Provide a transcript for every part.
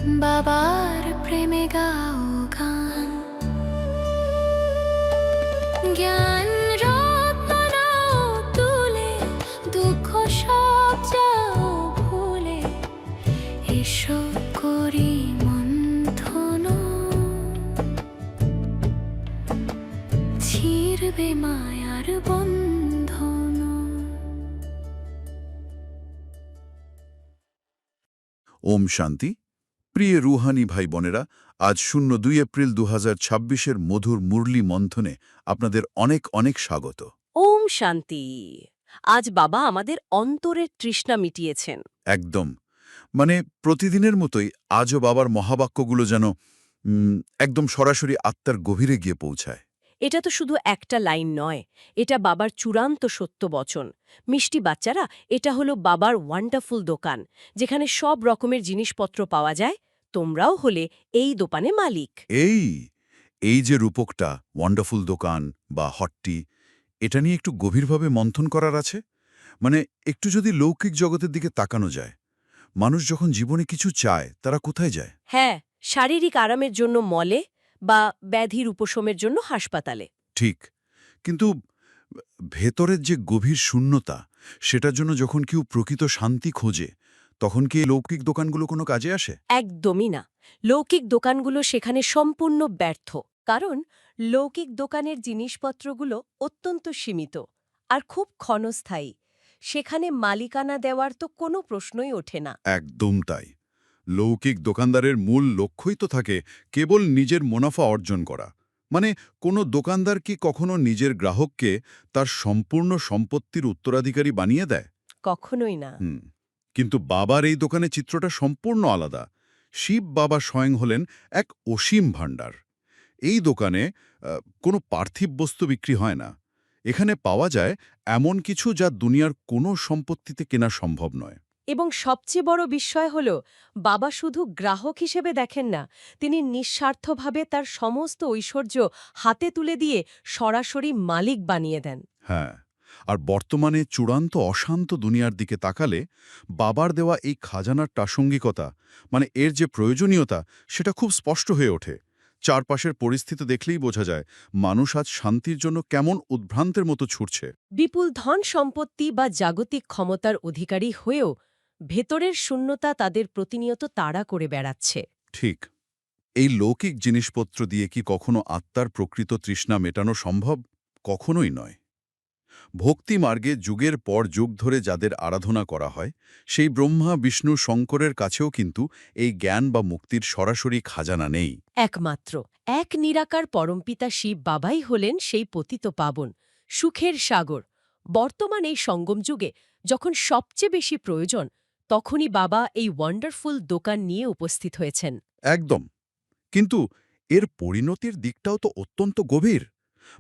বাবার প্রেমে গাও গান, জ্ঞান রত্ন নাও তুলে, দুঃখ সব যাও ভুলে, এসো করি মন্থন, ছিড়বে মায়ার বন্ধন। ওম শান্তি। প্রিয় রুহানি ভাই বোনেরা, আজ 02 এপ্রিল 2026-এর মধুর মুরলী মন্থনে আপনাদের অনেক অনেক স্বাগত। ওম শান্তি। আজ বাবা আমাদের অন্তরের তৃষ্ণা মিটিয়েছেন। একদম, মানে প্রতিদিনের মতোই আজও বাবার মহাবাক্যগুলো যেন একদম সরাসরি আত্মার গভীরে গিয়ে পৌঁছায়। এটা তো শুধু একটা লাইন নয়, এটা বাবার চূড়ান্ত সত্য বচন। মিষ্টি বাচ্চারা, এটা হলো বাবার ওয়ান্ডারফুল দোকান, যেখানে সব রকমের জিনিসপত্র পাওয়া যায়। তোমরাও হলে এই দোকানে মালিক। এই যে রূপকটা ওয়ান্ডারফুল দোকান বা হটটি, এটা নিয়ে একটু গভীরভাবে মন্থন করার আছে। মানে একটু যদি লৌকিক জগতের দিকে তাকানো যায়, মানুষ যখন জীবনে কিছু চায় তারা কোথায় যায়? হ্যাঁ, শারীরিক আরামের জন্য মলে বা ব্যাধির উপশমের জন্য হাসপাতালে। ঠিক, কিন্তু ভেতরের যে গভীর শূন্যতা, সেটার জন্য যখন কেউ প্রকৃত শান্তি খোঁজে, তখন কি এই লৌকিক দোকানগুলো কোনো কাজে আসে? একদমই না। লৌকিক দোকানগুলো সেখানে সম্পূর্ণ ব্যর্থ। কারণ লৌকিক দোকানের জিনিসপত্রগুলো অত্যন্ত সীমিত আর খুব ক্ষণস্থায়ী। সেখানে মালিকানা দেওয়ার তো কোনো প্রশ্নই ওঠে না। একদম তাই। লৌকিক দোকানদারের মূল লক্ষ্যই তো থাকে কেবল নিজের মুনাফা অর্জন করা। মানে কোনো দোকানদার কি কখনো নিজের গ্রাহককে তার সম্পূর্ণ সম্পত্তির উত্তরাধিকারী বানিয়ে দেয়? কখনোই না। কিন্তু বাবার এই দোকানে চিত্রটা সম্পূর্ণ আলাদা। শিব বাবা স্বয়ং হলেন এক অসীম ভাণ্ডার। এই দোকানে কোনো পার্থিব বস্তু বিক্রি হয় না। এখানে পাওয়া যায় এমন কিছু যা দুনিয়ার কোনো সম্পত্তিতে কেনা সম্ভব নয়। এবং সবচেয়ে বড় বিস্ময় হল, বাবা শুধু গ্রাহক হিসেবে দেখেন না, তিনি নিঃস্বার্থভাবে তার সমস্ত ঐশ্বর্য হাতে তুলে দিয়ে সরাসরি মালিক বানিয়ে দেন। হ্যাঁ, আর বর্তমানে চূড়ান্ত অশান্ত দুনিয়ার দিকে তাকালে বাবার দেওয়া এই খাজানার প্রাসঙ্গিকতা, মানে এর যে প্রয়োজনীয়তা, সেটা খুব স্পষ্ট হয়ে ওঠে। চারপাশের পরিস্থিতি দেখলেই বোঝা যায় মানুষ আজ শান্তির জন্য কেমন উদ্ভ্রান্তের মতো ছুটছে। বিপুল ধন সম্পত্তি বা জাগতিক ক্ষমতার অধিকারী হয়েও ভেতরের শূন্যতা তাদের প্রতিনিয়ত তাড়া করে বেড়াচ্ছে। ঠিক, এই লৌকিক জিনিসপত্র দিয়ে কি কখনো আত্মার প্রকৃত তৃষ্ণা মেটানো সম্ভব? কখনোই নয়। ভক্তি মার্গে যুগের পর যুগ ধরে যাদের আরাধনা করা হয়, সেই ব্রহ্মা বিষ্ণু শঙ্করের কাছেও কিন্তু এই জ্ঞান বা মুক্তির সরাসরি খাজানা নেই। একমাত্র এক নিরাকার পরমপিতা শিব বাবাই হলেন সেই পতিত পাবন, সুখের সাগর। বর্তমান এই সঙ্গম যুগে যখন সবচেয়ে বেশি প্রয়োজন, তখনই বাবা এই ওয়ান্ডারফুল দোকান নিয়ে উপস্থিত হয়েছেন। একদম, কিন্তু এর পরিণতির দিকটাও তো অত্যন্ত গভীর।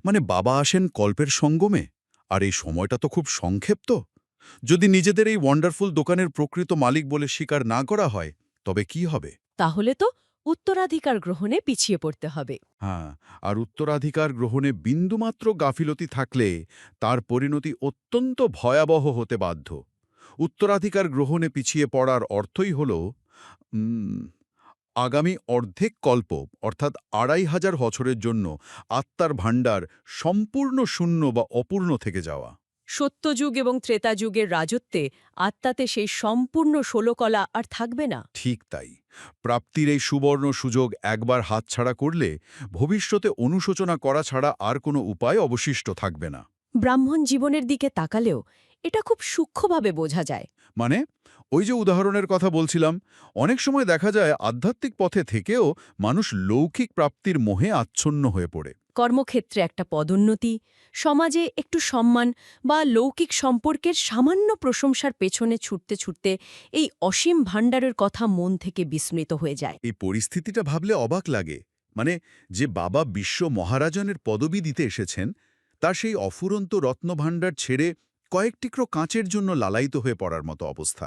মানে বাবা আসেন কল্পের সঙ্গমে, আর এই সময়টা তো খুব সংক্ষিপ্ত। যদি নিজেদের এই ওয়ান্ডারফুল দোকানের প্রকৃত মালিক বলে স্বীকার না করা হয়, তবে কি হবে? তাহলে তো উত্তরাধিকার গ্রহণে পিছিয়ে পড়তে হবে। হ্যাঁ, আর উত্তরাধিকার গ্রহণে বিন্দুমাত্র গাফিলতি থাকলে তার পরিণতি অত্যন্ত ভয়াবহ হতে বাধ্য। উত্তরাধিকার গ্রহণে পিছিয়ে পড়ার অর্থই হল আগামী অর্ধেক কল্প, অর্থাৎ ২৫০০ বছরের জন্য আত্মার ভাণ্ডার সম্পূর্ণ শূন্য বা অপূর্ণ থেকে যাওয়া। সত্যযুগ এবং ত্রেতাযুগের রাজত্বে আত্মাতে সেই সম্পূর্ণ ষোলকলা আর থাকবে না। ঠিক তাই, প্রাপ্তির এই সুবর্ণ সুযোগ একবার হাতছাড়া করলে ভবিষ্যতে অনুশোচনা করা ছাড়া আর কোনো উপায় অবশিষ্ট থাকবে না। ব্রাহ্মণ জীবনের দিকে তাকালেও এটা খুব সূক্ষ্মভাবে বোঝা যায়। মানে ওই যে উদাহরণের কথা বলছিলাম, অনেক সময় দেখা যায় আধ্যাত্মিক পথে থেকেও মানুষ লৌকিক প্রাপ্তির মোহে আচ্ছন্ন হয়ে পড়ে। কর্মক্ষেত্রে একটা পদোন্নতি, সমাজে একটু সম্মান বা লৌকিক সম্পর্কের সামান্য প্রশংসার পেছনে ছুটতে ছুটতে এই অসীম ভাণ্ডারের কথা মন থেকে বিস্মৃত হয়ে যায়। এই পরিস্থিতিটা ভাবলে অবাক লাগে। মানে যে বাবা বিশ্ব মহারাজনের পদবি দিতে এসেছেন, তার সেই অফুরন্ত রত্নভাণ্ডার ছেড়ে কয়েক টিকরো কাঁচের জন্য লালায়িত হয়ে পড়ার মতো অবস্থা।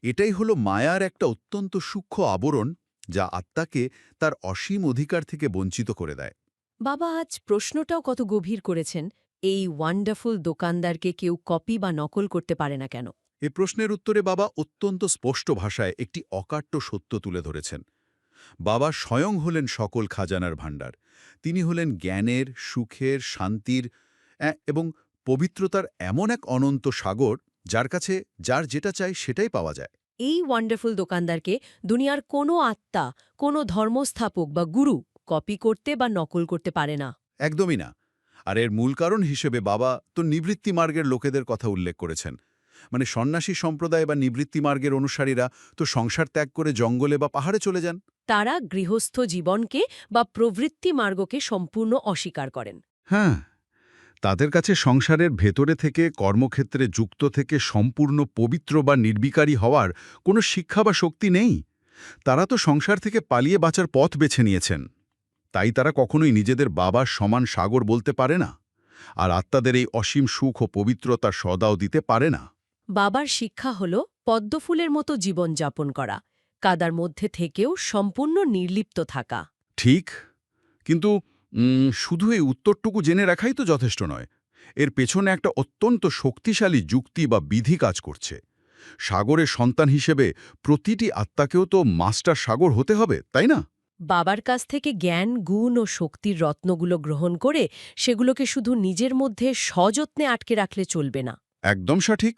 এটাই হলো মায়ার একটা অত্যন্ত সূক্ষ্ম আবরণ, যা আত্মাকে তার অসীম অধিকার থেকে বঞ্চিত করে দেয়। বাবা আজ প্রশ্নটাও কত গভীর করেছেন, এই ওয়ান্ডারফুল দোকানদারকে কেউ কপি বা নকল করতে পারে না কেন? এ প্রশ্নের উত্তরে বাবা অত্যন্ত স্পষ্ট ভাষায় একটি অকাট্য সত্য তুলে ধরেছেন। বাবা স্বয়ং হলেন সকল খাজানার ভাণ্ডার। তিনি হলেন জ্ঞানের, সুখের, শান্তির এবং পবিত্রতার এমন এক অনন্ত সাগর, যার কাছে যার যেটা চাই সেটাই পাওয়া যায়। এই ওয়ান্ডারফুল দোকানদারকে দুনিয়ার কোনো আত্মা, কোনো ধর্মস্থাপক বা গুরু কপি করতে বা নকল করতে পারে না। একদমই না। আর এর মূল কারণ হিসেবে বাবা তো নিবৃত্তি মার্গের লোকেদের কথা উল্লেখ করেছেন। মানে সন্ন্যাসী সম্প্রদায় বা নিবৃত্তি মার্গের অনুসারীরা তো সংসার ত্যাগ করে জঙ্গলে বা পাহাড়ে চলে যান। তারা গৃহস্থ জীবনকে বা প্রবৃত্তি মার্গকে সম্পূর্ণ অস্বীকার করেন। হ্যাঁ, তাদের কাছে সংসারের ভেতরে থেকে কর্মক্ষেত্রে যুক্ত থেকে সম্পূর্ণ পবিত্র বা নির্বিকারী হওয়ার কোনো শিক্ষা বা শক্তি নেই। তারা তো সংসার থেকে পালিয়ে বাঁচার পথ বেছে নিয়েছেন। তাই তারা কখনোই নিজেদের বাবার সমান সাগর বলতে পারে না, আর আত্মাদের এই অসীম সুখ ও পবিত্রতার সদাও দিতে পারে না। বাবার শিক্ষা হল পদ্মফুলের মতো জীবন যাপন করা, কাদার মধ্যে থেকেও সম্পূর্ণ নির্লিপ্ত থাকা। ঠিক, কিন্তু শুধু এই উত্তরটুকু জেনে রাখাই তো যথেষ্ট নয়। এর পেছনে একটা অত্যন্ত শক্তিশালী যুক্তি বা বিধি কাজ করছে। সাগরের সন্তান হিসেবে প্রতিটি আত্মাকেও তো মাস্টার সাগর হতে হবে, তাই না? বাবার কাছ থেকে জ্ঞান, গুণ ও শক্তির রত্নগুলো গ্রহণ করে সেগুলোকে শুধু নিজের মধ্যে সযত্নে আটকে রাখলে চলবে না। একদম সঠিক।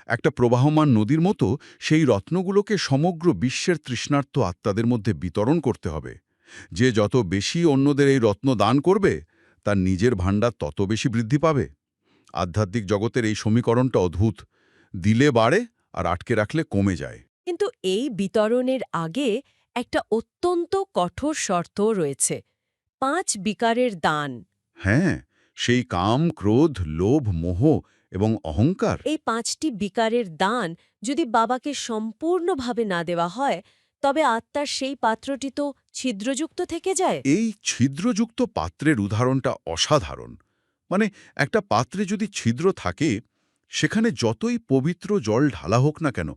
একটা প্রবাহমান নদীর মতো সেই রত্নগুলোকে সমগ্র বিশ্বের তৃষ্ণার্ত আত্মাদের মধ্যে বিতরণ করতে হবে। যে যত বেশি অন্যদের এই রত্ন দান করবে, তার নিজের ভাণ্ডার তত বেশি বৃদ্ধি পাবে। আধ্যাত্মিক জগতের এই সমীকরণটা অদ্ভুত। দিলে বাড়ে আর আটকে রাখলে কমে যায়। কিন্তু এই বিতরণের আগে একটা অত্যন্ত কঠোর শর্তও রয়েছে: 5 বিকারের দান। হ্যাঁ, সেই কাম, ক্রোধ, লোভ, মোহ এবং অহংকার। এই 5টি বিকারের দান যদি বাবাকে সম্পূর্ণভাবে না দেওয়া হয়, তবে আত্মার সেই পাত্রটি তো ছিদ্রযুক্ত থেকে যায়। এই ছিদ্রযুক্ত পাত্রের উদাহরণটা অসাধারণ। মানে একটা পাত্রে যদি ছিদ্র থাকে, সেখানে যতই পবিত্র জল ঢালা হোক না কেন,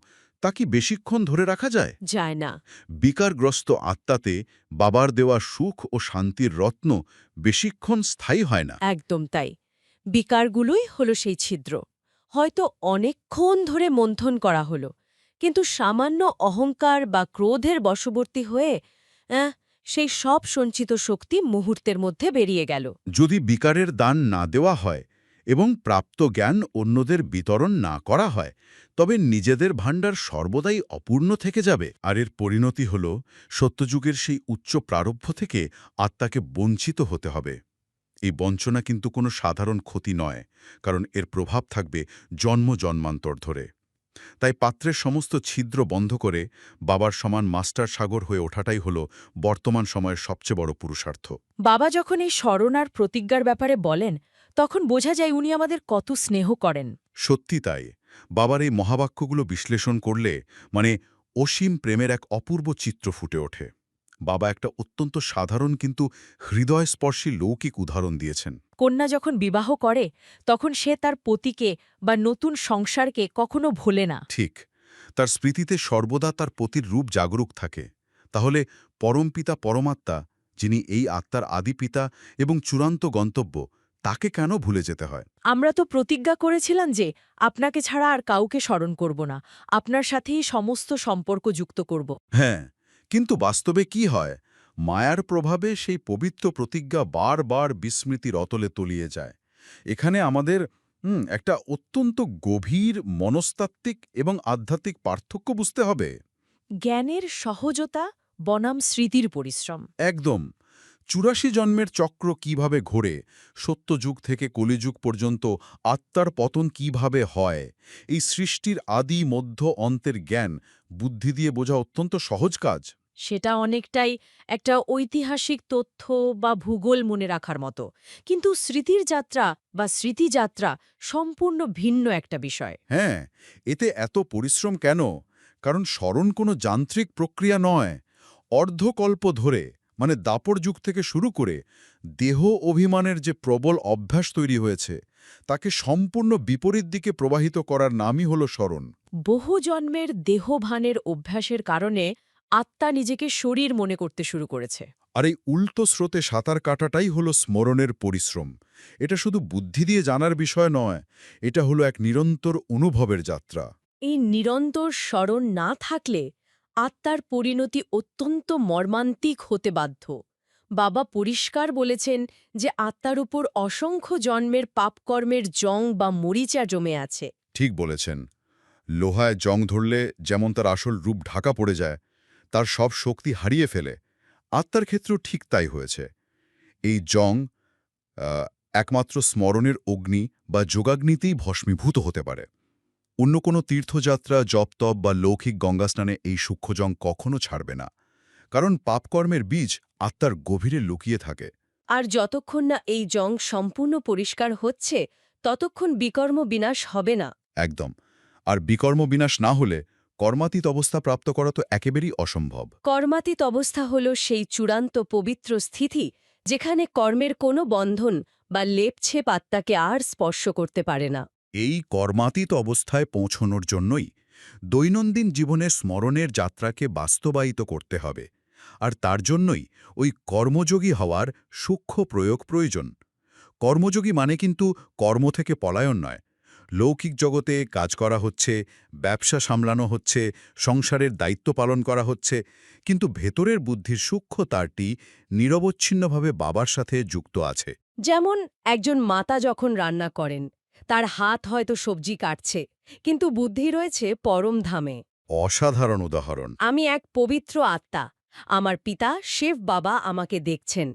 তা কি বেশিক্ষণ ধরে রাখা যায়? যায় না। বিকারগ্রস্ত আত্মাতে বাবার দেওয়া সুখ ও শান্তির রত্ন বেশিক্ষণ স্থায়ী হয় না। একদম তাই। বিকারগুলোই হলো সেই ছিদ্র। হয়তো অনেকক্ষণ ধরে মন্থন করা হলো, কিন্তু সামান্য অহংকার বা ক্রোধের বশবর্তী হয়ে সেই সব সঞ্চিত শক্তি মুহূর্তের মধ্যে বেরিয়ে গেল। যদি বিকারের দান না দেওয়া হয় এবং প্রাপ্ত জ্ঞান অন্যদের বিতরণ না করা হয়, তবে নিজেদের ভাণ্ডার সর্বদাই অপূর্ণ থেকে যাবে। আর এর পরিণতি হল সত্যযুগের সেই উচ্চ প্রারব্ধ থেকে আত্মাকে বঞ্চিত হতে হবে। এই বঞ্চনা কিন্তু কোনো সাধারণ ক্ষতি নয়, কারণ এর প্রভাব থাকবে জন্ম জন্মান্তর ধরে। তাই পাত্রের সমস্ত ছিদ্র বন্ধ করে বাবার সমান মাস্টার সাগর হয়ে ওঠাটাই হল বর্তমান সময়ের সবচেয়ে বড় পুরুষার্থ। বাবা যখন এই স্মরণ আর প্রতিজ্ঞার ব্যাপারে বলেন, তখন বোঝা যায় উনি আমাদের কত স্নেহ করেন। সত্যি তাই। বাবার এই মহাবাক্যগুলো বিশ্লেষণ করলে মানে অসীম প্রেমের এক অপূর্ব চিত্র ফুটে ওঠে। বাবা একটা অত্যন্ত সাধারণ কিন্তু হৃদয়স্পর্শী লৌকিক উদাহরণ দিয়েছেন। কন্যা যখন বিবাহ করে, তখন সে তার পতিকে বা নতুন সংসারকে কখনো ভোলে না। ঠিক, তার স্মৃতিতে সর্বদা তার পতির রূপ জাগরুক থাকে। তাহলে পরমপিতা পরমাত্মা, যিনি এই আত্মার আদি পিতা এবং চূড়ান্ত গন্তব্য, তাকে কেন ভুলে যেতে হয়? আমরা তো প্রতিজ্ঞা করেছিলাম যে আপনাকে ছাড়া আর কাউকে স্মরণ করব না, আপনার সাথেই সমস্ত সম্পর্ক যুক্ত করব। হ্যাঁ, কিন্তু বাস্তবে কি হয়? মায়ার প্রভাবে সেই পবিত্র প্রতিজ্ঞা বারবার বিস্মৃতির অতলে তলিয়ে যায়। এখানে আমাদের একটা অত্যন্ত গভীর মনস্তাত্ত্বিক এবং আধ্যাত্মিক পার্থক্য বুঝতে হবে। জ্ঞানের সহজতা বনাম স্মৃতির পরিশ্রম। একদম। ৮৪ জন্মের চক্র কিভাবে ঘোরে, সত্যযুগ থেকে কলিযুগ পর্যন্ত আত্মার পতন কিভাবে হয়, এই সৃষ্টির আদি মধ্য অন্তের জ্ঞান বুদ্ধি দিয়ে বোঝা অত্যন্ত সহজ কাজ। সেটা অনেকটাই একটা ঐতিহাসিক তথ্য বা ভূগোল মনে রাখার মতো, কিন্তু স্মৃতির যাত্রা বা স্মৃতিযাত্রা সম্পূর্ণ ভিন্ন একটা বিষয়। হ্যাঁ, এতে এত পরিশ্রম কেন? কারণ স্মরণ কোনো যান্ত্রিক প্রক্রিয়া নয়। অর্ধকল্প ধরে, মানে দাপর যুগ থেকে শুরু করে দেহ অভিমানের যে প্রবল অভ্যাস তৈরি হয়েছে, তাকে সম্পূর্ণ বিপরীত দিকে প্রবাহিত করার নামই হল স্মরণ। বহু জন্মের দেহভানের অভ্যাসের কারণে আত্মা নিজেকে শরীর মনে করতে শুরু করেছে। আর এই উল্টো স্রোতে সাঁতার কাটাটাই হল স্মরণের পরিশ্রম। এটা শুধু বুদ্ধি দিয়ে জানার বিষয় নয়, এটা হলো এক নিরন্তর অনুভবের যাত্রা। এই নিরন্তর স্মরণ না থাকলে আত্মার পরিণতি অত্যন্ত মর্মান্তিক হতে বাধ্য। বাবা পরিষ্কার বলেছেন যে আত্মার উপর অসংখ্য জন্মের পাপকর্মের জং বা মরিচা জমে আছে। ঠিক বলেছেন। লোহায় জং ধরলে যেমন তার আসল রূপ ঢাকা পড়ে যায়, তার সব শক্তি হারিয়ে ফেলে, আত্মার ক্ষেত্রেও ঠিক তাই হয়েছে। এই জং একমাত্র স্মরণের অগ্নি বা যোগাগ্নিতেই ভস্মীভূত হতে পারে। অন্য কোনো তীর্থযাত্রা, জপতপ বা লৌকিক গঙ্গাস্নানে এই সূক্ষ্ম জং কখনো ছাড়বে না, কারণ পাপকর্মের বীজ আত্মার গভীরে লুকিয়ে থাকে। আর যতক্ষণ না এই জং সম্পূর্ণ পরিষ্কার হচ্ছে ততক্ষণ বিকর্ম বিনাশ হবে না। একদম। আর বিকর্ম বিনাশ না হলে কর্মাতীত অবস্থা প্রাপ্ত করা তো একেবারেই অসম্ভব। কর্মাতীত অবস্থা হল সেই চূড়ান্ত পবিত্র স্থিতি যেখানে কর্মের কোনো বন্ধন বা লেপছেপ আত্মাকে আর স্পর্শ করতে পারে না। এই কর্মাতীত অবস্থায় পৌঁছনোর জন্যই দৈনন্দিন জীবনে স্মরণের যাত্রাকে বাস্তবায়িত করতে হবে। আর তার জন্যই ওই কর্মযোগী হওয়ার সূক্ষ্ম প্রয়োগ প্রয়োজন। কর্মযোগী মানে কিন্তু কর্ম থেকে পলায়ন নয়। লৌকিক জগতে কাজ করা হচ্ছে, ব্যবসা সামলানো হচ্ছে, সংসারের দায়িত্ব পালন করা হচ্ছে, কিন্তু ভেতরের বুদ্ধির সূক্ষ্ম তারটি নিরবচ্ছিন্নভাবে বাবার সাথে যুক্ত আছে। যেমন একজন মাতা যখন রান্না করেন, তার হাত হয়তো সবজি কাটছে, কিন্তু বুদ্ধি রয়েছে পরম ধামে। অসাধারণ উদাহরণ। আমি এক পবিত্র আত্মা, আমার পিতা শিব বাবা আমাকে দেখছেন,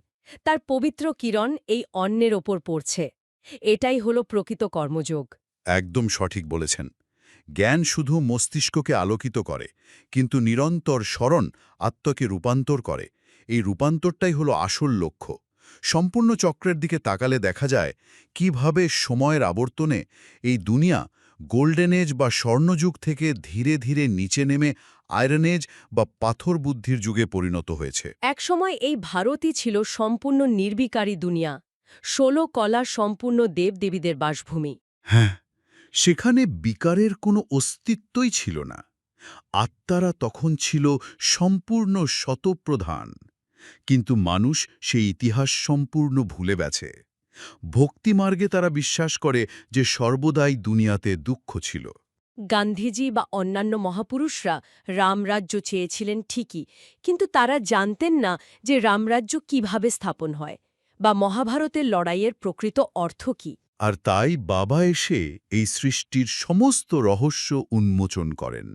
তার পবিত্র কিরণ এই অন্যের ওপর পড়ছে। এটাই হলো প্রকৃত কর্মযোগ। একদম সঠিক বলেছেন। জ্ঞান শুধু মস্তিষ্ককে আলোকিত করে, কিন্তু নিরন্তর স্মরণ আত্মাকে রূপান্তর করে। এই রূপান্তরটাই হলো আসল লক্ষ্য। সম্পূর্ণ চক্রের দিকে তাকালে দেখা যায় কিভাবে সময়ের আবর্তনে এই দুনিয়া গোল্ডেন এজ বা স্বর্ণযুগ থেকে ধীরে ধীরে নিচে নেমে আয়রন এজ বা পাথর বুদ্ধির যুগে পরিণত হয়েছে। একসময় এই ভারতই ছিল সম্পূর্ণ নির্বিকারী দুনিয়া, ১৬ কলা সম্পূর্ণ দেবদেবীদের বাসভূমি। হ্যাঁ, সেখানে বিকারের কোনো অস্তিত্বই ছিল না। আত্মারা তখন ছিল সম্পূর্ণ শতপ্রধান। কিন্তু মানুষ সেই ইতিহাস সম্পূর্ণ ভুলে গেছে। ভক্তিমার্গে তারা বিশ্বাস করে যে সর্বদাই দুনিয়াতে দুঃখ ছিল। গান্ধীজি বা অন্যান্য মহাপুরুষরা রামরাজ্য চেয়েছিলেন ঠিকই, কিন্তু তারা জানতেন না যে রামরাজ্য কিভাবে স্থাপন হয় বা মহাভারতের লড়াইয়ের প্রকৃত অর্থ কী। আর তাই বাবা এসে এই সৃষ্টির সমস্ত রহস্য উন্মোচন করেন।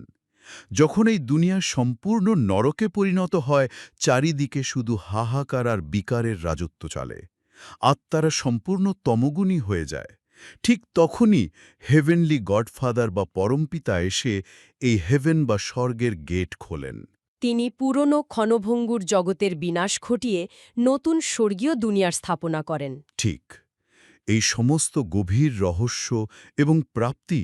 যখন এই দুনিয়া সম্পূর্ণ নরকে পরিণত হয়, চারিদিকে শুধু হাহাকার আর বিকারের রাজত্ব চলে, আত্মারা সম্পূর্ণ তমগুণী হয়ে যায়, ঠিক তখনই হেভেনলি গডফাদার বা পরমপিতা এসে এই হেভেন বা স্বর্গের গেট খোলেন। তিনি পুরনো ক্ষণভঙ্গুর জগতের বিনাশ ঘটিয়ে নতুন স্বর্গীয় দুনিয়ার স্থাপনা করেন। ঠিক। এই সমস্ত গভীর রহস্য এবং প্রাপ্তি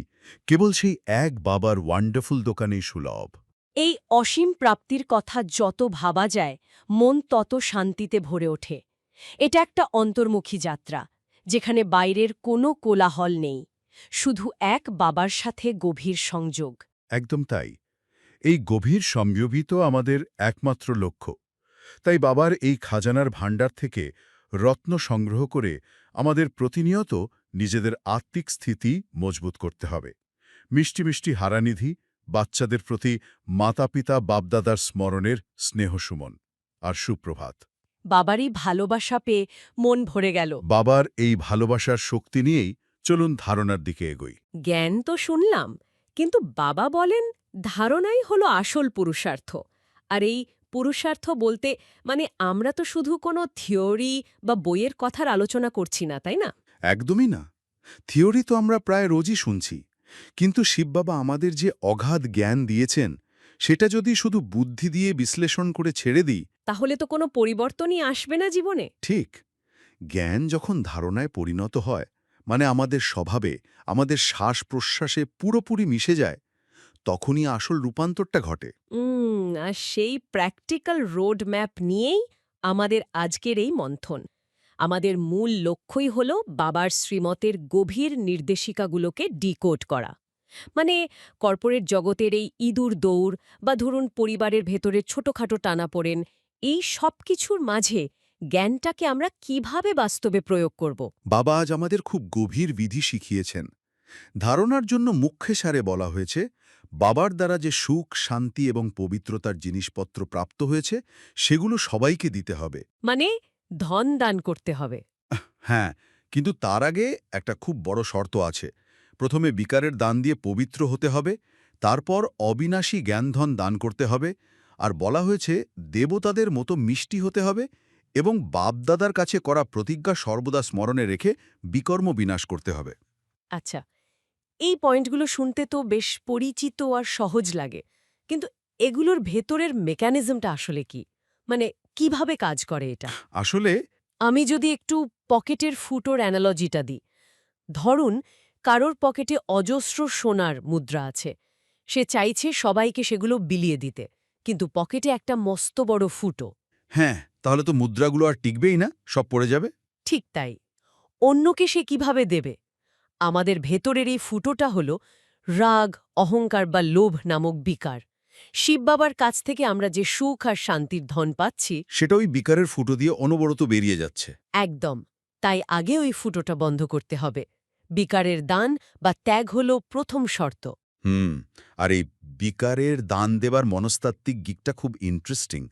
কেবল সেই এক বাবার ওয়ান্ডারফুল দোকানেই সুলভ। এই অসীম প্রাপ্তির কথা যত ভাবা যায়, মন তত শান্তিতে ভরে ওঠে। এটা একটা অন্তর্মুখী যাত্রা, যেখানে বাইরের কোনো কোলাহল নেই, শুধু এক বাবার সাথে গভীর সংযোগ। একদম তাই। এই গভীর সম্যোগিত আমাদের একমাত্র লক্ষ্য। তাই বাবার এই খাজানার ভাণ্ডার থেকে রত্ন সংগ্রহ করে আমাদের প্রতিনিয়ত নিজেদের আত্মিক স্থিতি মজবুত করতে হবে। মিষ্টি মিষ্টি হারানিধি, বাচ্চাদের প্রতি মাতাপিতা বাপদাদার স্মরণের স্নেহসুমন আর সুপ্রভাত। বাবারই ভালোবাসা পেয়ে মন ভরে গেল। বাবার এই ভালোবাসার শক্তি নিয়েই চলুন ধারণার দিকে এগোই। জ্ঞান তো শুনলাম, কিন্তু বাবা বলেন ধারণাই হলো আসল পুরুষার্থ। আর এই পুরুষার্থ বলতে মানে আমরা তো শুধু কোনো থিওরি বা বইয়ের কথার আলোচনা করছি না, তাই না? একদমই না। থিওরি তো আমরা প্রায় রোজই শুনছি, কিন্তু শিববাবা আমাদের যে অগাধ জ্ঞান দিয়েছেন, সেটা যদি শুধু বুদ্ধি দিয়ে বিশ্লেষণ করে ছেড়ে দিই, তাহলে তো কোনো পরিবর্তনই আসবে না জীবনে। ঠিক। জ্ঞান যখন ধারণায় পরিণত হয়, মানে আমাদের স্বভাবে, আমাদের শ্বাস প্রশ্বাসে পুরোপুরি মিশে যায়, তখনই আসল রূপান্তরটা ঘটে। আর সেই প্র্যাকটিক্যাল রোড ম্যাপ নিয়েই আমাদের আজকের এই মন্থন। আমাদের মূল লক্ষ্যই হল বাবার শ্রীমতের গভীর নির্দেশিকাগুলোকে ডিকোড করা। মানে কর্পোরেট জগতের এই ইঁদুর দৌড় বা ধরুন পরিবারের ভেতরে ছোটখাটো টানাপোড়েন, এই সব কিছুর মাঝে জ্ঞানটাকে আমরা কিভাবে বাস্তবে প্রয়োগ করব। বাবা আজ আমাদের খুব গভীর বিধি শিখিয়েছেন। ধারণার জন্য মুখ্যে সারে বলা হয়েছে, বাবার দ্বারা যে সুখ, শান্তি এবং পবিত্রতার জিনিসপত্র প্রাপ্ত হয়েছে সেগুলো সবাইকে দিতে হবে। মানে ধন দান করতে হবে। হ্যাঁ, কিন্তু তার আগে একটা খুব বড় শর্ত আছে। প্রথমে বিকারের দান দিয়ে পবিত্র হতে হবে, তারপর অবিনাশী জ্ঞানধন দান করতে হবে, আর বলা হয়েছে দেবতাদের মতো মিষ্টি হতে হবে এবং বাপদাদার কাছে করা প্রতিজ্ঞা সর্বদা স্মরণে রেখে বিকর্ম বিনাশ করতে হবে। আচ্ছা, এই পয়েন্টগুলো শুনতে তো বেশ পরিচিত আর সহজ লাগে, কিন্তু এগুলোর ভেতরের মেকানিজমটা আসলে কি? মানে কিভাবে কাজ করে এটা? আসলে আমি যদি একটু পকেটের ফুটোর অ্যানালজিটা দিই, ধরুন কারোর পকেটে অজস্র সোনার মুদ্রা আছে, সে চাইছে সবাইকে সেগুলো বিলিয়ে দিতে, কিন্তু পকেটে একটা মস্ত বড় ফুটো। হ্যাঁ, তাহলে তো মুদ্রাগুলো আর টিকবেই না, সব পড়ে যাবে। ঠিক তাই, অন্যকে সে কিভাবে দেবে? আমাদের ভেতরের এই ফুটোটা হল রাগ, অহংকার বা লোভ নামক বিকার। শিব বাবার কাছ থেকে আমরা যে সুখ আর শান্তির ধন পাচ্ছি, সেটা ওই বিকারের ফুটো দিয়ে অনবরত বেরিয়ে যাচ্ছে। একদম, তাই আগে ওই ফুটোটা বন্ধ করতে হবে। বিকারের দান বা ত্যাগ হল প্রথম শর্ত। আর এই বিকারের দান দেবার মনস্তাত্ত্বিক দিকটা খুব ইন্টারেস্টিং।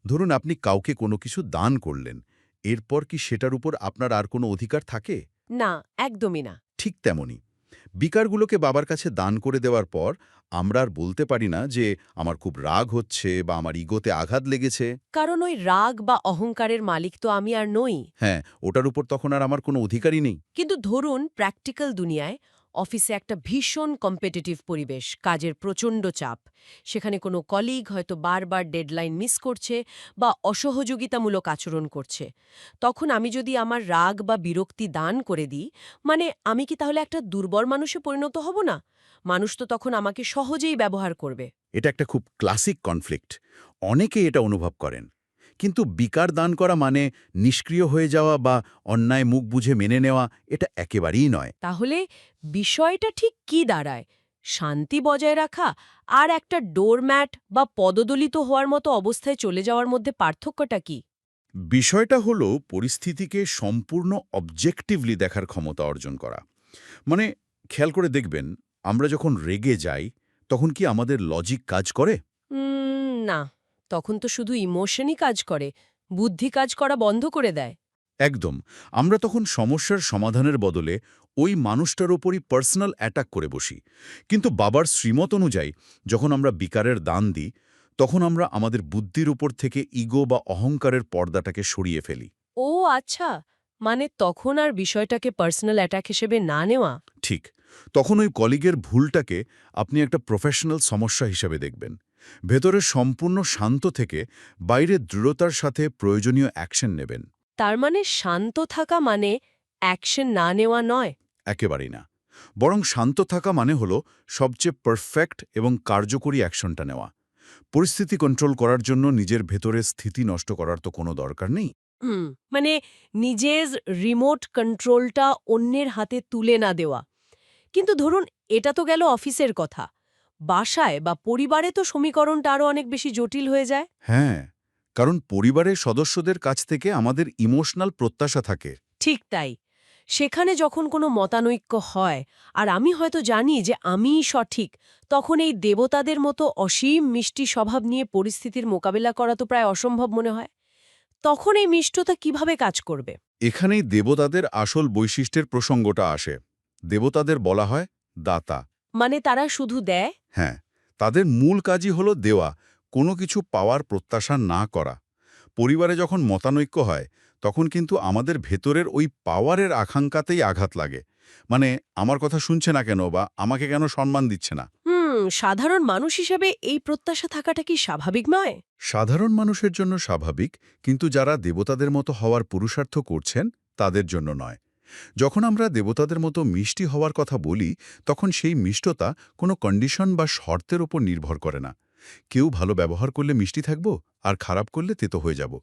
ধরুন আপনি কাউকে কোনো কিছু দান করলেন, এরপর কি সেটার উপর আপনার আর কোনো অধিকার থাকে? না, একদমই না। ঠিক তেমনি বিকারগুলোকে বাবার কাছে দান করে দেওয়ার পর আমরা আর বলতে পারি না যে আমার খুব রাগ হচ্ছে বা আমার ইগোতে আঘাত লেগেছে। কারণ ওই রাগ বা অহংকারের মালিক তো আমি আর নই। হ্যাঁ, ওটার উপর তখন আর আমার কোনো অধিকারই নেই। কিন্তু ধরুন প্র্যাকটিক্যাল দুনিয়ায় অফিসে একটা ভীষণ কম্পিটিটিভ পরিবেশ, কাজের প্রচণ্ড চাপ, সেখানে কোনো কলিগ হয়তো বারবার ডেডলাইন মিস করছে বা অসহযোগিতামূলক আচরণ করছে, তখন আমি যদি আমার রাগ বা বিরক্তি দান করে দিই, মানে আমি কি তাহলে একটা দুর্বল মানুষে পরিণত হব না? মানুষ তো তখন আমাকে সহজেই ব্যবহার করবে। এটা একটা খুব ক্লাসিক কনফ্লিক্ট। অনেকে এটা অনুভব করেন। কিন্তু বিকার দান করা মানে নিষ্ক্রিয় হয়ে যাওয়া বা অন্যায় মুখ বুঝে মেনে নেওয়া, এটা একেবারেই নয়। তাহলে বিষয়টা ঠিক কি দাঁড়ায়? শান্তি বজায় রাখা আর একটা ডোরম্যাট বা পদদলিত হওয়ার মতো অবস্থায় চলে যাওয়ার মধ্যে পার্থক্যটা কি? বিষয়টা হলো পরিস্থিতিকে সম্পূর্ণ অবজেক্টিভলি দেখার ক্ষমতা অর্জন করা। মানে খেয়াল করে দেখবেন, আমরা যখন রেগে যাই তখন কি আমাদের লজিক কাজ করে? না, তখন তো শুধু ইমোশনই কাজ করে, বুদ্ধি কাজ করা বন্ধ করে দেয়। একদম। আমরা তখন সমস্যার সমাধানের বদলে ওই মানুষটার ওপরই পার্সোনাল অ্যাটাক করে বসি। কিন্তু বাবার শ্রীমত অনুযায়ী যখন আমরা বিকারের দান দিই, তখন আমরা আমাদের বুদ্ধির উপর থেকে ইগো বা অহংকারের পর্দাটাকে সরিয়ে ফেলি। ও আচ্ছা, মানে তখন আর বিষয়টাকে পার্সোনাল অ্যাটাক হিসেবে না নেওয়া। ঠিক, তখন ওই কলিগের ভুলটাকে আপনি একটা প্রফেশনাল সমস্যা হিসেবে দেখবেন। ভেতরে সম্পূর্ণ শান্ত থেকে বাইরে দৃঢ়তার সাথে প্রয়োজনীয় অ্যাকশন নেবেন। তার মানে শান্ত থাকা মানে অ্যাকশন না নেওয়া নয়। একেবারেই না। বরং শান্ত থাকা মানে হলো সবচেয়ে পারফেক্ট এবং কার্যকরী অ্যাকশনটা নেওয়া। পরিস্থিতি কন্ট্রোল করার জন্য নিজের ভেতরে স্থিতি নষ্ট করার তো কোনো দরকার নেই। মানে নিজের রিমোট কন্ট্রোলটা অন্যের হাতে তুলে না দেওয়া। কিন্তু ধরুন এটা তো গেল অফিসের কথা, বাসায় বা পরিবারে তো সমীকরণটা আরও অনেক বেশি জটিল হয়ে যায়। হ্যাঁ, কারণ পরিবারের সদস্যদের কাছ থেকে আমাদের ইমোশনাল প্রত্যাশা থাকে। ঠিক তাই, সেখানে যখন কোনো মতানৈক্য হয় আর আমি হয়তো জানি যে আমিই সঠিক, তখন এই দেবতাদের মতো অসীম মিষ্টি স্বভাব নিয়ে পরিস্থিতির মোকাবিলা করা তো প্রায় অসম্ভব মনে হয়। তখন এই মিষ্টতা কিভাবে কাজ করবে? এখানেই দেবতাদের আসল বৈশিষ্ট্যের প্রসঙ্গটা আসে। দেবতাদের বলা হয় দাতা। মানে তারা শুধু দেয়? হ্যাঁ, তাদের মূল কাজই হলো দেওয়া, কোনো কিছু পাওয়ার প্রত্যাশা না করা। পরিবারে যখন মতানৈক্য হয় তখন কিন্তু আমাদের ভেতরের ওই পাওয়ারের আকাঙ্ক্ষাতেই আঘাত লাগে। মানে আমার কথা শুনছে না কেন বা আমাকে কেন সম্মান দিচ্ছে না। সাধারণ মানুষ হিসেবে এই প্রত্যাশা থাকাটা কি স্বাভাবিক নয়? সাধারণ মানুষের জন্য স্বাভাবিক, কিন্তু যারা দেবতাদের মতো হওয়ার পুরুষার্থ করছেন তাদের জন্য নয়। যখন আমরা দেবতাদের মতো মিষ্টি হওয়ার কথা বলি, তখন সেই মিষ্টতা কোনো কন্ডিশন বা শর্তের ওপর নির্ভর করে না। কেউ ভালো ব্যবহার করলে মিষ্টি থাকব, আর খারাপ করলে তেতো হয়ে যাব।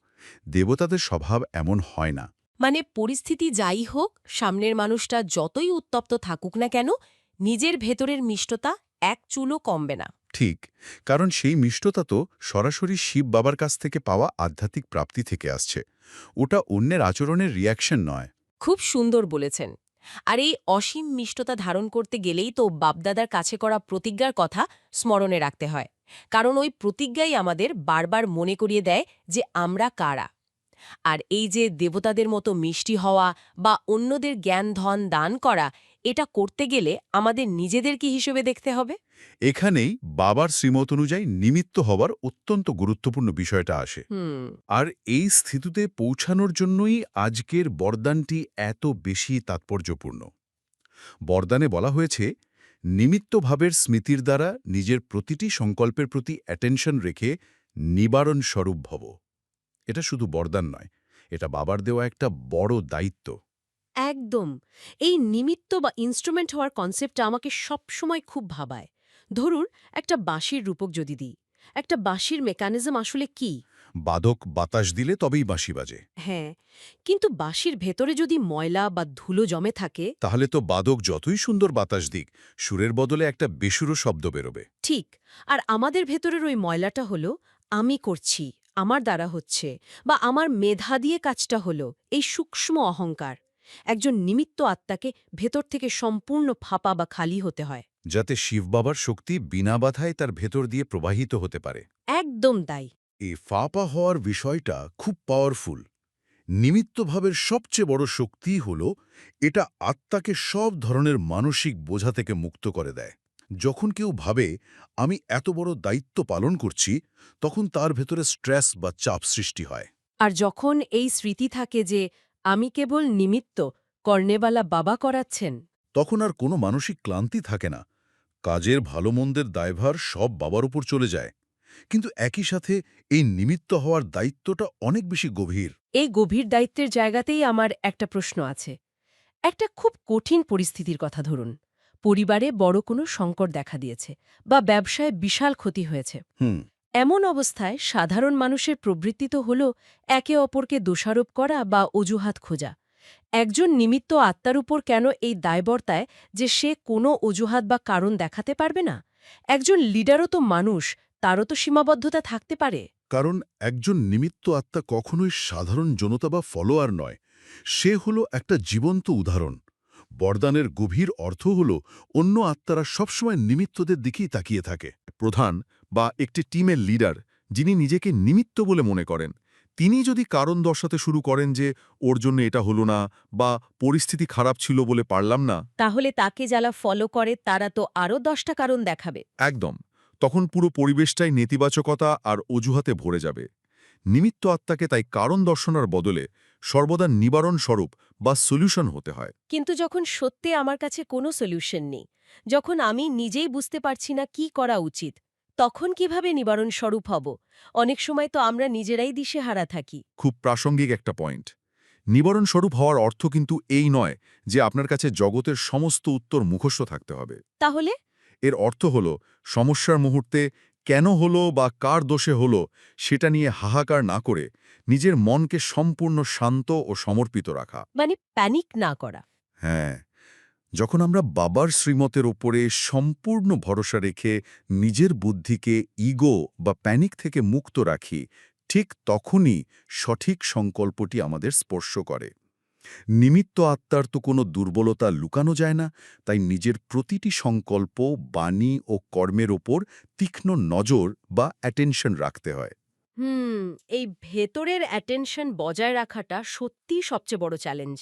দেবতাদের স্বভাব এমন হয় না। মানে পরিস্থিতি যাই হোক, সামনের মানুষটা যতই উত্তপ্ত থাকুক না কেন, নিজের ভেতরের মিষ্টতা এক চুলও কমবে না। ঠিক, কারণ সেই মিষ্টতা তো সরাসরি শিব বাবার কাছ থেকে পাওয়া আধ্যাত্মিক প্রাপ্তি থেকে আসছে। ওটা অন্যের আচরণের রিয়াকশন নয়। খুব সুন্দর বলেছেন। আর এই অসীম মিষ্টতা ধারণ করতে গেলেই তো বাপদাদার কাছে করা প্রতিজ্ঞার কথা স্মরণে রাখতে হয়, কারণ ওই প্রতিজ্ঞাই আমাদের বারবার মনে করিয়ে দেয় যে আমরা কারা। আর এই যে দেবতাদের মতো মিষ্টি হওয়া বা অন্যদের জ্ঞান ধন দান করা, এটা করতে গেলে আমাদের নিজেদের কি হিসেবে দেখতে হবে? এখানেই বাবার শ্রীমত অনুযায়ী নিমিত্ত হবার অত্যন্ত গুরুত্বপূর্ণ বিষয়টা আসে। আর এই স্থিতিতে পৌঁছানোর জন্যই আজকের বরদানটি এত বেশি তাৎপর্যপূর্ণ। বরদানে বলা হয়েছে, নিমিত্তভাবের স্মৃতির দ্বারা নিজের প্রতিটি সংকল্পের প্রতি অ্যাটেনশন রেখে নিবারণ স্বরূপ ভব। এটা শুধু বরদান নয়, এটা বাবার দেওয়া একটা বড় দায়িত্ব। একদম। এই নিমিত্ত বা ইনস্ট্রুমেন্ট হওয়ার কনসেপ্টটা আমাকে সবসময় খুব ভাবায়। ধরুন, একটা বাঁশির রূপক যদি দিই, একটা বাঁশির মেকানিজম আসলে কি? বাদক বাতাস দিলে তবেই বাঁশি বাজে। হ্যাঁ, কিন্তু বাঁশির ভেতরে যদি ময়লা বা ধুলো জমে থাকে। তাহলে তো বাদক যতই সুন্দর বাতাস দিক, সুরের বদলে একটা বেসুরো শব্দ বেরোবে। ঠিক। আর আমাদের ভেতরের ওই ময়লাটা হলো আমি করছি, আমার দ্বারা হচ্ছে, বা আমার মেধা দিয়ে কাজটা হলো এই সূক্ষ্ম অহংকার। একজন নিমিত্ত আত্মাকে ভেতর থেকে সম্পূর্ণ ফাঁপা বা খালি হতে হয়। যাতে শিব বাবার শক্তি বিনা বাধায় তার ভেতর দিয়ে প্রবাহিত হতে পারে। একদম তাই। এই ফাঁপা হওয়ার বিষয়টা খুব পাওয়ারফুল। নিমিত্তভাবের সবচেয়ে বড় শক্তি হল এটা আত্মাকে সব ধরনের মানসিক বোঝা থেকে মুক্ত করে দেয়। যখন কেউ ভাবে আমি এত বড় দায়িত্ব পালন করছি, তখন তার ভেতরে স্ট্রেস বা চাপ সৃষ্টি হয়। আর যখন এই স্মৃতি থাকে যে আমি কেবল নিমিত্ত, কর্নেবালা বাবা করাচ্ছেন, তখন আর কোনো মানসিক ক্লান্তি থাকে না। কাজের ভালো মন্দের দায়ভার সব বাবার উপর চলে যায়। কিন্তু একই সাথে এই নিমিত্ত হওয়ার দায়িত্বটা অনেক বেশি গভীর। এই গভীর দায়িত্বের জায়গাতেই আমার একটা প্রশ্ন আছে। একটা খুব কঠিন পরিস্থিতির কথা ধরুন। পরিবারে বড় কোনো সংকট দেখা দিয়েছে বা ব্যবসায় বিশাল ক্ষতি হয়েছে। হুম। এমন অবস্থায় সাধারণ মানুষের প্রবৃত্তি তো হল একে অপরকে দোষারোপ করা বা অজুহাত খোঁজা। একজন নিমিত্ত আত্মার উপর কেন এই দায় বর্তায় যে সে কোনো অজুহাত বা কারণ দেখাতে পারবে না? একজন লিডারও তো মানুষ, তারও তো সীমাবদ্ধতা থাকতে পারে। কারণ একজন নিমিত্ত আত্মা কখনোই সাধারণ জনতা বা ফলোয়ার নয়। সে হলো একটা জীবন্ত উদাহরণ। বরদানের গভীর অর্থ হল অন্য আত্মারা সবসময় নিমিত্তদের দিকেই তাকিয়ে থাকে। প্রধান বা একটি টিমের লিডার যিনি নিজেকে নিমিত্ত বলে মনে করেন, তিনি যদি কারণ দর্শাতে শুরু করেন যে ওর জন্য এটা হলো না বা পরিস্থিতি খারাপ ছিল বলে পারলাম না, তাহলে তাকে যারা ফলো করে তারা তো আরও 10টা কারণ দেখাবে। একদম, তখন পুরো পরিবেশটাই নেতিবাচকতা আর অজুহাতে ভরে যাবে। নিমিত্ত আত্মাকে তাই কারণ দর্শনার বদলে সর্বদা নিবারণ স্বরূপ বা সলিউশন হতে হয়। কিন্তু যখন সত্যি আমার কাছে কোনো সলিউশন নেই, যখন আমি নিজেই বুঝতে পারছি না কি করা উচিত, তখন কিভাবে নিবারণ স্বরূপ হব? অনেক সময় তো আমরা নিজেরাই দিশেহারা থাকি। খুব প্রাসঙ্গিক একটা পয়েন্ট। নিবারণ স্বরূপ হওয়ার অর্থ কিন্তু এই নয় যে আপনার কাছে জগতের সমস্ত উত্তর মুখস্থ থাকতে হবে। তাহলে এর অর্থ হল সমস্যার মুহূর্তে কেন হলো বা কার দোষে হলো সেটা নিয়ে হাহাকার না করে নিজের মনকে সম্পূর্ণ শান্ত ও সমর্পিত রাখা। মানে প্যানিক না করা। হ্যাঁ, যখন আমরা বাবার শ্রীমতের ওপরে সম্পূর্ণ ভরসা রেখে নিজের বুদ্ধিকে ইগো বা প্যানিক থেকে মুক্ত রাখি, ঠিক তখনই সঠিক সংকল্পটি আমাদের স্পর্শ করে। নিমিত্ত আত্মার তো কোনো দুর্বলতা লুকানো যায় না, তাই নিজের প্রতিটি সংকল্প, বাণী ও কর্মের ওপর তীক্ষ্ণ নজর বা অ্যাটেনশন রাখতে হয়। এই ভেতরের অ্যাটেনশন বজায় রাখাটা সত্যিই সবচেয়ে বড় চ্যালেঞ্জ।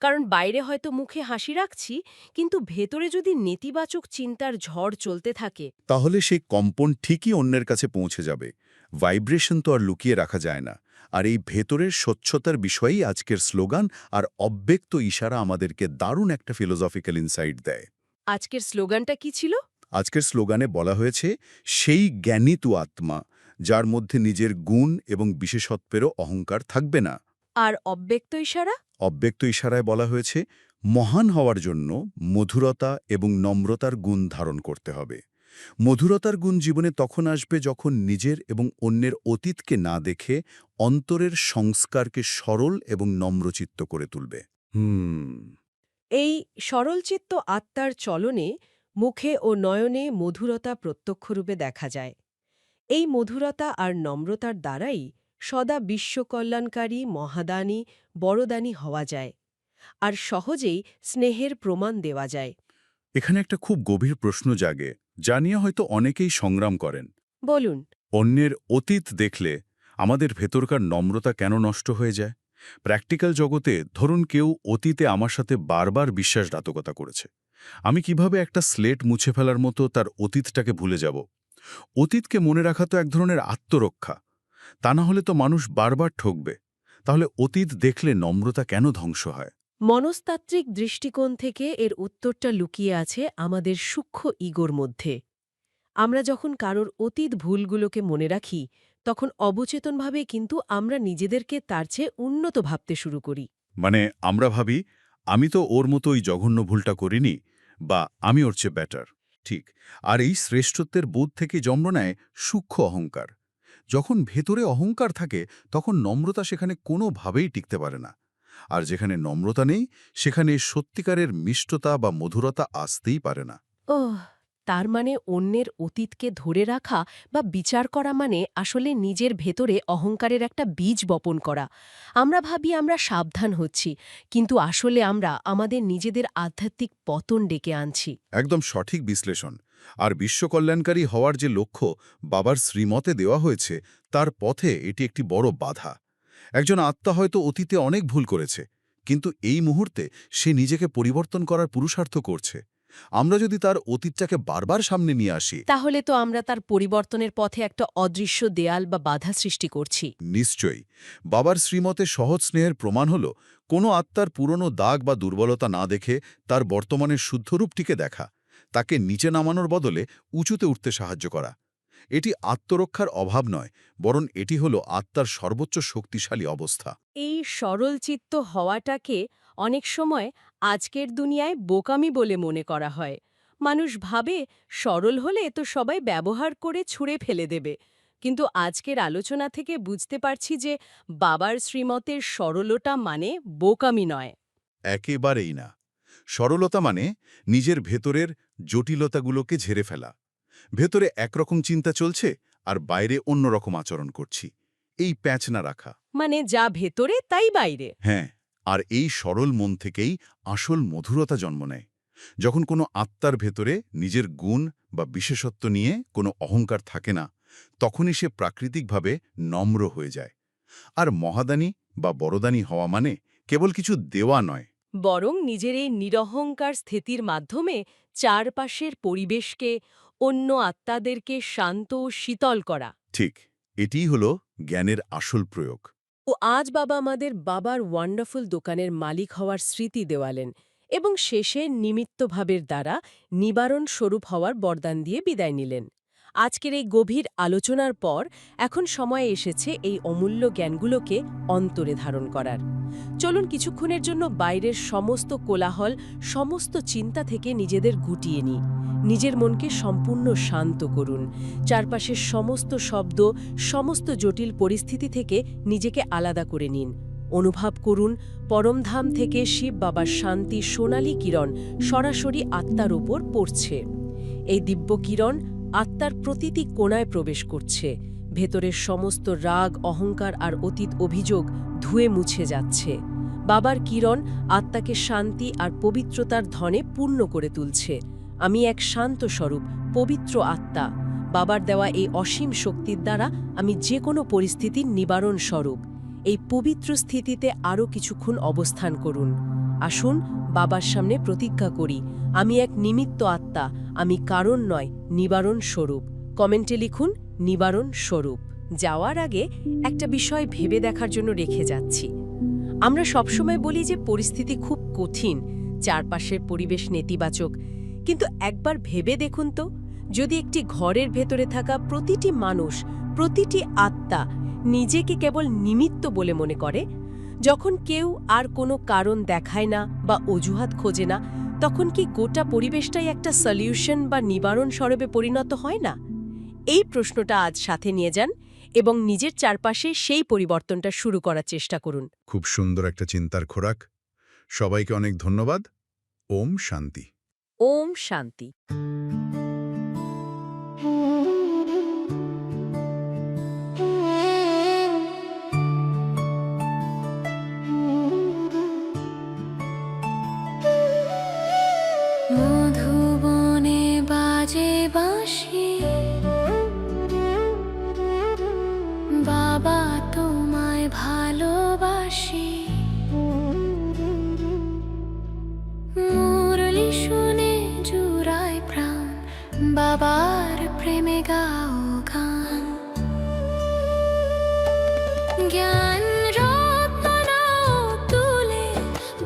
কারণ বাইরে হয়তো মুখে হাসি রাখছি, কিন্তু ভেতরে যদি নেতিবাচক চিন্তার ঝড় চলতে থাকে। তাহলে সেই কম্পন ঠিকই অন্যের কাছে পৌঁছে যাবে। ভাইব্রেশন তো আর লুকিয়ে রাখা যায় না। আর এই ভেতরের স্বচ্ছতার বিষয়েই আজকের স্লোগান আর অব্যক্ত ইশারা আমাদেরকে দারুণ একটা ফিলোসফিক্যাল ইনসাইট দেয়। আজকের স্লোগানটা কি ছিল? আজকের স্লোগানে বলা হয়েছে, সেই জ্ঞানী তু আত্মা, যার মধ্যে নিজের গুণ এবং বিশেষত্বেরও অহংকার থাকবে না। আর অব্যক্ত ইশারা? অব্যক্ত ইশারায় বলা হয়েছে, মহান হওয়ার জন্য মধুরতা এবং নম্রতার গুণ ধারণ করতে হবে। মধুরতার গুণ জীবনে তখন আসবে যখন নিজের এবং অন্যের অতীতকে না দেখে অন্তরের সংস্কারকে সরল এবং নম্রচিত্ত করে তুলবে। এই সরলচিত্ত আত্মার চলনে মুখে ও নয়নে মধুরতা প্রত্যক্ষরূপে দেখা যায়। এই মধুরতা আর নম্রতার দ্বারাই সদা বিশ্বকল্যাণকারী, মহাদানী, বড়দানী হওয়া যায়। আর সহজেই স্নেহের প্রমাণ দেওয়া যায়। এখানে একটা খুব গভীর প্রশ্ন জাগে, যা নিয়ে হয়তো অনেকেই সংগ্রাম করেন। বলুন। অন্যের অতীত দেখলে আমাদের ভেতরকার নম্রতা কেন নষ্ট হয়ে যায়? প্র্যাকটিক্যাল জগতে ধরুন কেউ অতীতে আমার সাথে বারবার বিশ্বাসঘাতকতা করেছে। আমি কিভাবে একটা স্লেট মুছে ফেলার মতো তার অতীতটাকে ভুলে যাব? অতীতকে মনে রাখা তো এক ধরনের আত্মরক্ষা। তা না হলে তো মানুষ বারবার ঠকবে। তাহলে অতীত দেখলে নম্রতা কেন ধ্বংস হয়? মনস্তাত্ত্বিক দৃষ্টিকোণ থেকে এর উত্তরটা লুকিয়ে আছে আমাদের সূক্ষ্ম ইগোর মধ্যে। আমরা যখন কারোর অতীত ভুলগুলোকে মনে রাখি, তখন অবচেতনভাবে কিন্তু আমরা নিজেদেরকে তার চেয়ে উন্নত ভাবতে শুরু করি। মানে আমরা ভাবি, আমি তো ওর মতো ওই জঘন্য ভুলটা করিনি, বা আমি ওর চেয়ে বেটার। ঠিক। আর এই শ্রেষ্ঠত্বের বোধ থেকে জন্ম নেয় সূক্ষ্ম অহংকার। যখন ভেতরে অহংকার থাকে তখন নম্রতা সেখানে কোনোভাবেই টিকতে পারে না। আর যেখানে নম্রতা নেই সেখানে সত্যিকারের মিষ্টতা বা মধুরতা আসতেই পারে না। ওহ, তার মানে অন্যের অতীতকে ধরে রাখা বা বিচার করা মানে আসলে নিজের ভেতরে অহংকারের একটা বীজ বপন করা। আমরা ভাবি আমরা সাবধান হচ্ছি, কিন্তু আসলে আমরা আমাদের নিজেদের আধ্যাত্মিক পতন ডেকে আনছি। একদম সঠিক বিশ্লেষণ। আর বিশ্বকল্যাণকারী হওয়ার যে লক্ষ্য বাবার শ্রীমতে দেওয়া হয়েছে, তার পথে এটি একটি বড় বাধা। একজন আত্মা হয়তো অতীতে অনেক ভুল করেছে, কিন্তু এই মুহূর্তে সে নিজেকে পরিবর্তন করার পুরুষার্থ করছে। আমরা যদি তার অতীতটাকে বারবার সামনে নিয়ে আসি, তাহলে তো আমরা তার পরিবর্তনের পথে একটা অদৃশ্য দেয়াল বা বাধা সৃষ্টি করছি। নিশ্চয়ই। বাবার শ্রীমতে সহজ স্নেহের প্রমাণ হল কোনো আত্মার পুরনো দাগ বা দুর্বলতা না দেখে তার বর্তমানের শুদ্ধরূপটিকে দেখা, তাকে নিচে নামানোর বদলে উঁচুতে উঠতে সাহায্য করা। এটি আত্মরক্ষার অভাব নয়, বরং এটি হল আত্মার সর্বোচ্চ শক্তিশালী অবস্থা। এই সরলচিত্ত হওয়াটাকে অনেক সময় আজকের দুনিয়ায় বোকামি বলে মনে করা হয়। মানুষ ভাবে সরল হলে তো সবাই ব্যবহার করে ছুঁড়ে ফেলে দেবে। কিন্তু আজকের আলোচনা থেকে বুঝতে পারছি যে বাবার শ্রীমতের সরলতা মানে বোকামি নয়। একেবারেই না। সরলতা মানে নিজের ভেতরের জটিলতাগুলোকে ঝেড়ে ফেলা। ভেতরে একরকম চিন্তা চলছে আর বাইরে অন্যরকম আচরণ করছি, এই প্যাঁচ না রাখা। মানে যা ভেতরে তাই বাইরে। হ্যাঁ, আর এই সরল মন থেকেই আসল মধুরতা জন্ম নেয়। যখন কোনো আত্মার ভেতরে নিজের গুণ বা বিশেষত্ব নিয়ে কোনো অহংকার থাকে না, তখনই সে প্রাকৃতিকভাবে নম্র হয়ে যায়। আর মহাদানী বা বড়দানী হওয়া মানে কেবল কিছু দেওয়া নয়, বরং নিজের এই নিরহংকার স্থিতির মাধ্যমে চারপাশের পরিবেশকে, অন্য আত্মাদেরকে শান্ত ও শীতল করা। ঠিক এটিই হলো জ্ঞানের আসল প্রয়োগ। ও আজ বাবা আমাদের বাবার ওয়ান্ডারফুল দোকানের মালিক হওয়ার স্মৃতি দেওয়ালেন এবং শেষে নিমিত্তভাবের দ্বারা নিবারণ স্বরূপ হওয়ার বরদান দিয়ে বিদায় নিলেন। আজকের এই গভীর আলোচনার পর এখন সময় এসেছে এই অমূল্য জ্ঞানগুলোকে অন্তরে ধারণ করার। চলুন কিছুক্ষণের জন্য বাইরের সমস্ত কোলাহল, সমস্ত চিন্তা থেকে নিজেদের গুটিয়ে নিই। নিজের মনকে সম্পূর্ণ শান্ত করুন। চারপাশের সমস্ত শব্দ, সমস্ত জটিল পরিস্থিতি থেকে নিজেকে আলাদা করে নিন। অনুভব করুন পরমধাম থেকে শিব বাবার শান্তি সোনালী কিরণ সরাসরি আত্মার ওপর পড়ছে। এই দিব্য কিরণ আত্মার প্রতিটি কোণায় প্রবেশ করছে। ভেতরের সমস্ত রাগ, অহংকার আর অতীত অভিযোগ ধুয়ে মুছে যাচ্ছে। বাবার কিরণ আত্মাকে শান্তি আর পবিত্রতার ধনে পূর্ণ করে তুলছে। আমি এক শান্ত স্বরূপ, পবিত্র আত্মা। বাবার দেওয়া এই অসীম শক্তির দ্বারা আমি যে কোনো পরিস্থিতির নিবারণ স্বরূপ। এই পবিত্র স্থিতিতে আরও কিছুক্ষণ অবস্থান করুন। আসুন বাবার সামনে প্রতিজ্ঞা করি, আমি এক নিমিত্ত আত্মা, আমি কারণ নয়, নিবারণ স্বরূপ। কমেন্টে লিখুন নিবারণ স্বরূপ। যাওয়ার আগে একটা বিষয় ভেবে দেখার জন্য রেখে যাচ্ছি। আমরা সবসময় বলি যে পরিস্থিতি খুব কঠিন, চারপাশের পরিবেশ নেতিবাচক, কিন্তু একবার ভেবে দেখুন তো, যদি একটি ঘরের ভেতরে থাকা প্রতিটি মানুষ, প্রতিটি আত্মা নিজেকে কেবল নিমিত্ত বলে মনে করে, যখন কেউ আর কোনো কারণ দেখায় না বা অজুহাত খোঁজে না, তখন কি গোটা পরিবেশটাই একটা সলিউশন বা নিবারণ স্বরূপে পরিণত হয় না? এই প্রশ্নটা আজ সাথে নিয়ে যান এবং নিজের চারপাশে সেই পরিবর্তনটা শুরু করার চেষ্টা করুন। খুব সুন্দর একটা চিন্তার খোরাক। সবাইকে অনেক ধন্যবাদ। ওম শান্তি। ওম শান্তি। বাবা তোমায় ভালোবাসি। মুরলি শুনে জুড়ায় প্রাণ, বাবার প্রেমে গাও গান। জ্ঞান রত্ন নাও তুলে,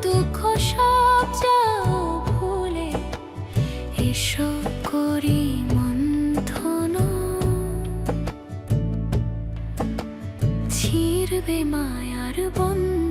দুঃখ সব যাও ভুলে, এসো করি মন্থন। ছিড়বে মায়ার বন্ধন।